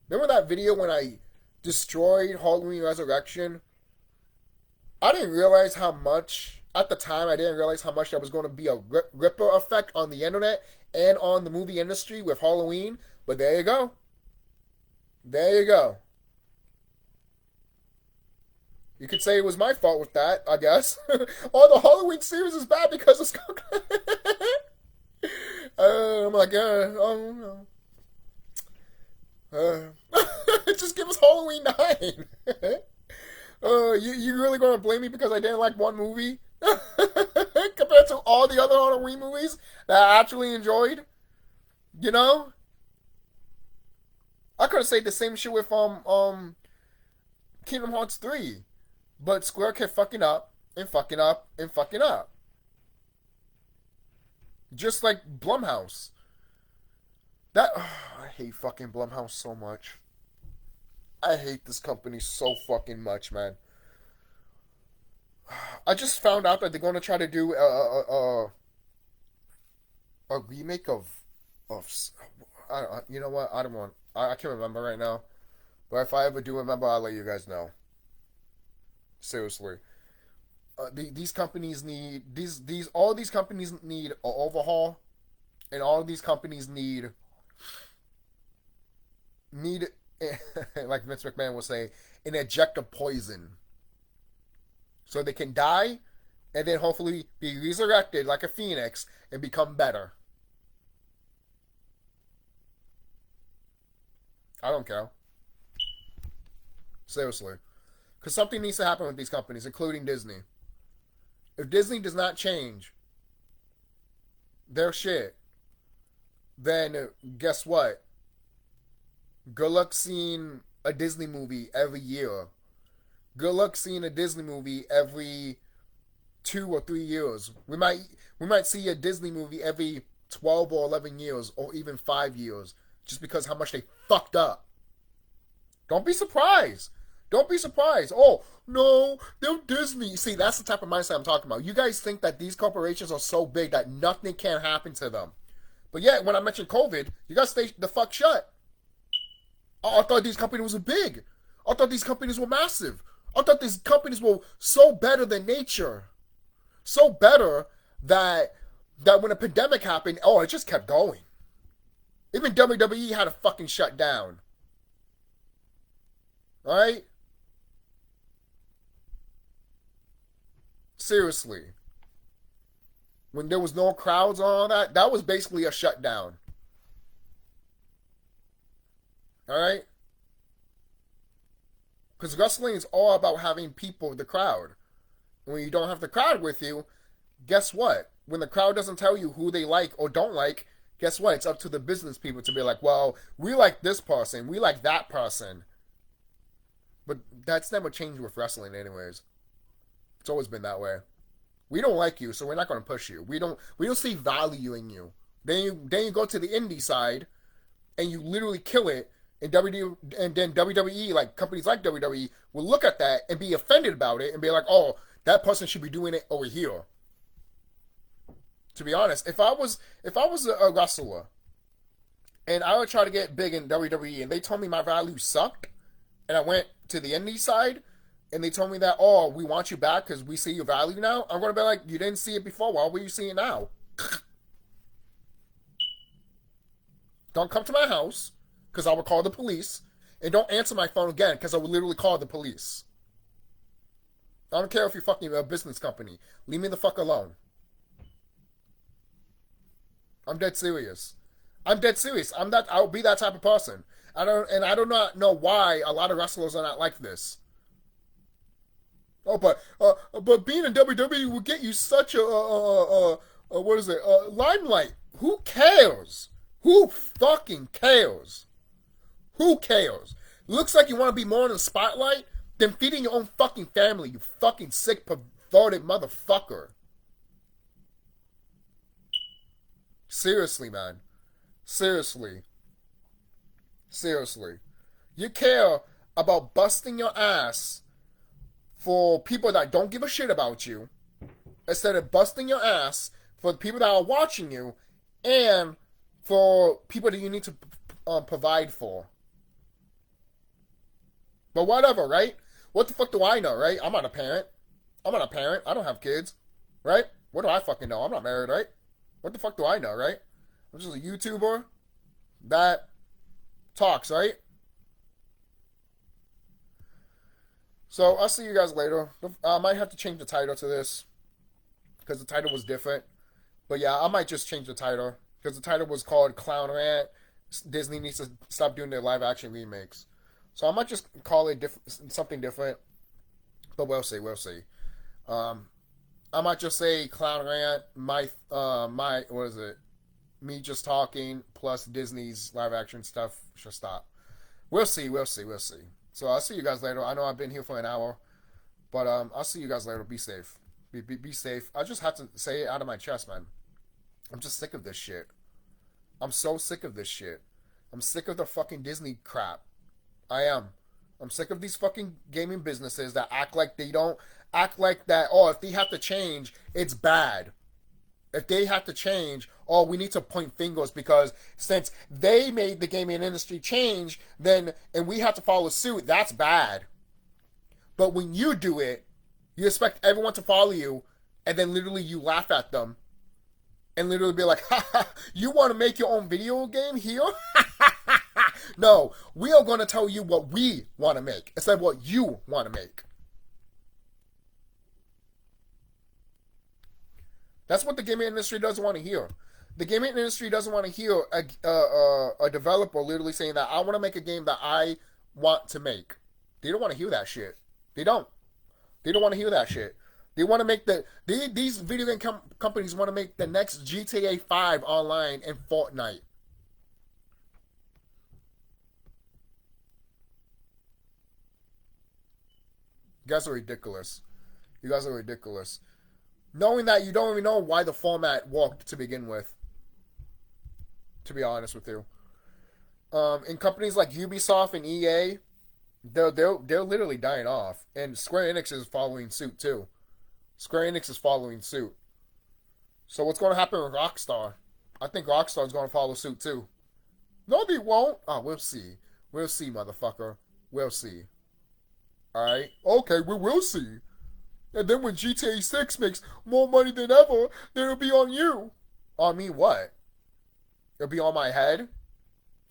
Remember that video when I destroyed Halloween Resurrection? I didn't realize how much, at the time, I didn't realize how much there was going to be a ripple effect on the internet and on the movie industry with Halloween. But there you go. There you go. You could say it was my fault with that, I guess. Oh, the Halloween series is bad because of SqaWn. I'm like, oh no. Just give us Halloween 9. You really gonna blame me because I didn't like one movie compared to all the other Halloween movies that I actually enjoyed? I could have said the same shit with Kingdom Hearts 3, but Square kept fucking up and fucking up and fucking up. Just like Blumhouse. I hate fucking Blumhouse so much. I hate this company so fucking much, man. I just found out that they're going to try to do a remake of you know what? I don't want. I can't remember right now. But if I ever do remember, I'll let you guys know. Seriously. These companies need all these companies need an overhaul. And all of these companies need like Vince McMahon will say, an inject of poison. So they can die and then hopefully be resurrected like a phoenix and become better. I don't care. Seriously. Because something needs to happen with these companies, including Disney. If Disney does not change their shit, then guess what? Good luck seeing a Disney movie every year. Good luck seeing a Disney movie every 2 or 3 years. We might see a Disney movie every 12 or 11 years, or even 5 years, just because how much they fucked up. Don't be surprised. Don't be surprised. Oh, no, they're Disney. See, that's the type of mindset I'm talking about. You guys think that these corporations are so big that nothing can happen to them. But yet, when I mentioned COVID, you guys stay the fuck shut. I thought these companies were big. I thought these companies were massive. I thought these companies were so better than nature. So better that when a pandemic happened, oh, it just kept going. Even WWE had to fucking shut down. Alright? Seriously. When there was no crowds and all that, that was basically a shutdown. Alright? Because wrestling is all about having people, the crowd. When you don't have the crowd with you, guess what? When the crowd doesn't tell you who they like or don't like, guess what? It's up to the business people to be like, well, we like this person, we like that person. But that's never changed with wrestling anyways. It's always been that way. We don't like you, so we're not going to push you. We don't see value in you. Then you go to the indie side, and you literally kill it, and then WWE, like companies like WWE, will look at that and be offended about it and be like, oh, that person should be doing it over here. To be honest, if I was a wrestler and I would try to get big in WWE and they told me my value sucked, and I went to the indie side and they told me that, oh, we want you back because we see your value now, I'm going to be like, you didn't see it before, why will you see it now? Don't come to my house because I will call the police, and don't answer my phone again because I will literally call the police. I don't care if you're fucking a business company. Leave me the fuck alone. I'm dead serious. I'm dead serious. I'll be that type of person. I do not know why a lot of wrestlers are not like this. Oh, but being in WWE will get you such a limelight. Who cares? Who fucking cares? Who cares? Looks like you want to be more in the spotlight than feeding your own fucking family, you fucking sick, perverted motherfucker. Seriously, man. Seriously. Seriously. You care about busting your ass for people that don't give a shit about you, instead of busting your ass for the people that are watching you and for people that you need to provide for. But whatever, right? What the fuck do I know, right? I'm not a parent. I don't have kids, right? What do I fucking know? I'm not married, right? What the fuck do I know, right? I'm just a YouTuber that talks, right? So, I'll see you guys later. I might have to change the title to this because the title was different. But yeah, I might just change the title because the title was called Klown RANT. Disney needs to stop doing their live-action remakes. So I might just call it something different. But we'll see. I might just say Klown RANT, what is it? Me just talking plus Disney's live-action stuff should stop. We'll see. So I'll see you guys later. I know I've been here for an hour, but I'll see you guys later. Be safe. Be safe. I just have to say it out of my chest, man. I'm just sick of this shit. I'm so sick of this shit. I'm sick of the fucking Disney crap. I am. I'm sick of these fucking gaming businesses that act like that, oh, if they have to change, it's bad. If they have to change, oh, we need to point fingers because since they made the gaming industry change, and we have to follow suit, that's bad. But when you do it, you expect everyone to follow you, and then literally you laugh at them. and literally be like, ha ha, you want to make your own video game here? No, we are going to tell you what we want to make instead of what you want to make. That's what the gaming industry doesn't want to hear. The gaming industry doesn't want to hear a developer literally saying that I want to make a game that I want to make. They don't want to hear that shit. They don't. They don't want to hear that shit. They want to make these video game companies want to make the next GTA 5 online and Fortnite. You guys are ridiculous. You guys are ridiculous. Knowing that you don't even know why the format worked to begin with. To be honest with you. In companies like Ubisoft and EA, they're literally dying off. And Square Enix is following suit too. Square Enix is following suit. So what's going to happen with Rockstar? I think Rockstar is going to follow suit too. No, they won't. Oh, we'll see. We'll see, motherfucker. We'll see. Alright? Okay, we will see. And then when GTA 6 makes more money than ever, then it'll be on you. On me what? It'll be on my head?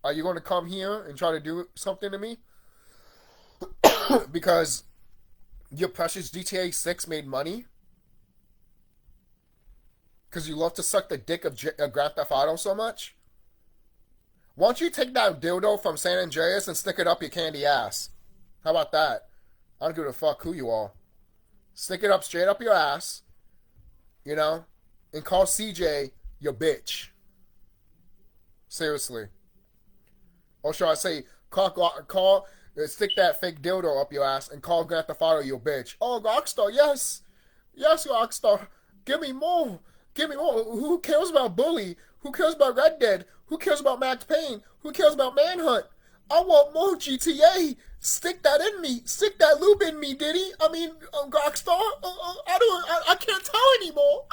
Are you going to come here and try to do something to me? Because your precious GTA 6 made money? Because you love to suck the dick of Grand Theft Auto so much? Why don't you take that dildo from San Andreas and stick it up your candy ass? How about that? I don't give a fuck who you are. Stick it up straight up your ass, you know, and call CJ your bitch. Seriously. Or should I say, stick that fake dildo up your ass and call Grand Theft Auto your bitch. Oh, Rockstar, yes. Yes, Rockstar. Give me more. Give me more. Who cares about Bully? Who cares about Red Dead? Who cares about Max Payne? Who cares about Manhunt? I want more GTA. Stick that in me. Stick that lube in me, Diddy. I mean, Rockstar. I can't tell anymore.